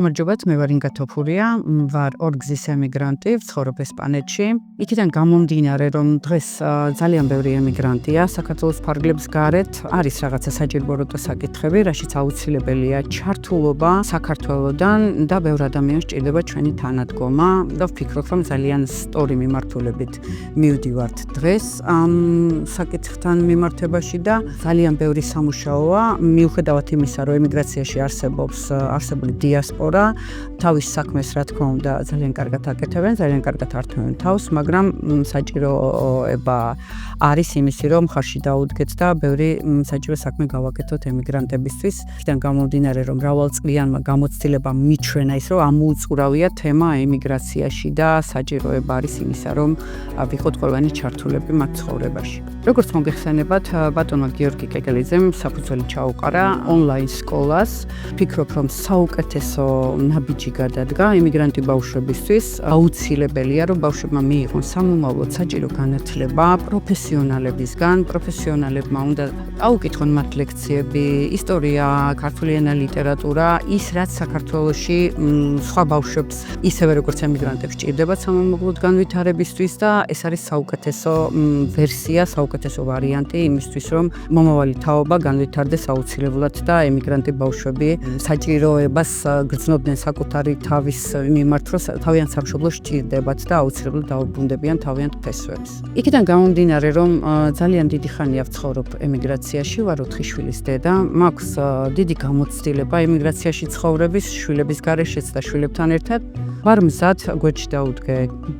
გამარჯობათ, მე ვარ ინგა თოფურია, ვარ ორგზის ემიგრანტი, ვცხოვრობ ესპანეთში. იქიდან გამომდინარე, რომ დღეს ძალიან ბევრი ემიგრანტია საქართველოს ფარგლებს გარეთ, არის რაღაცა საჭიროებო საკითხები, რაშიც აუცილებელია ჩართულობა საქართველოსდან და ბევრ ადამიანს სჭირდება ჩვენი თანადგომა და ვფიქრობ, რომ ძალიან სწორი მიმართულებით მივდივართ დღეს ამ საკითხთან მიმართებაში და ძალიან ბევრი სამუშაოა, მიუხედავად იმისა, რომ ემიგრაციაში არსებული დიასპორა თავის საქმეს რა თქმა უნდა ძალიან კარგად აკეთებენ, ძალიან კარგად ართმევენ თავს, მაგრამ საჭიროება არის იმისი, რომ ხარში დაუდგეთ და ბევრი საჭირო საქმე გავაკეთოთ ემიგრანტებისთვის. იქიდან გამომდინარე, რომ მრავალწლიანმა გამოცდილებამ მიჩვენა ის, რომ ამოუწურავია თემა ემიგრაციაში და საჭიროება არის იმისა, რომ ვიყოთ ყველანი ჩართულები მათ ცხოვრებაში. როგორც მოგეხსენებათ, ბატონმა გიორგი კეკელიძემ საფუძველი ჩაუყარა ონლაინ სკოლას. ვფიქრობ, რომ საუკეთესო ნაბიჯი გადადგა ემიგრანტი ბავშვებისთვის. აუცილებელია, რომ ბავშვებმა მიიღონ სამომავლოდ საჭირო განათლება პროფესიონალებისგან. პროფესიონალებმა უნდა აუკითხონ მათ ლექციები, ისტორია, ქართული ენა, ლიტერატურა, ის რაც საქართველოში სხვა ბავშვებს ისევე როგორც ემიგრანტებს სჭირდებათ სამომავლოდ განვითარებისთვის და ეს არის საუკეთესო ვერსია, საუკეთესო ვარიანტი იმისთვის, რომ მომავალი თაობა განვითარდეს აუცილებლად და ემიგრანტი ბავშვები საჭიროებას გრძნობდნენ საკუთარი თავის მიმართ, რომ თავიანთ სამშობლოს სჭირდებათ და აუცილებლად დაუბრუნდებიან თავიანთ ფესვებს. იქიდან გამომდინარე, რომ ძალიან დიდი ხანია ვცხოვრობ ემიგრაციაში, ვარ 4 შვილის დედა, მაქვს დიდი გამოცდილება ემიგრაციაში ცხოვრების, შვილების გარეშეც და შვილებთან ერთად. ვარ მზად გვერდში დაუდგე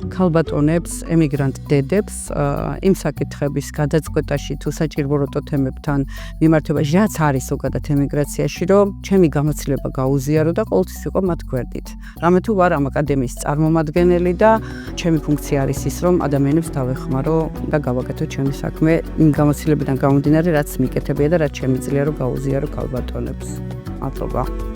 ქალბატონებს, ემიგრანტ დედებს იმ საკითხების გადაწყვეტაში თუ საჭიროებო თემებთან მიმართებაში, რაც არის ზოგადად ემიგრაციაში, რომ ჩემი გამოცდილება გაუზიარო და ყოველთვის ვიყო მათ გვერდით. რამე თუ ვარ ამ აკადემიის წარმომადგენელი და ჩემი ფუნქცია არის ის, რომ ადამიანებს დავეხმარო და გავაკეთო ჩემი საქმე იმ გამოცდილებიდან გამომდინარე, რაც მიკეთებია და რაც შემიძლია რომ გაუზიარო ქალბატონებს. მადლობა.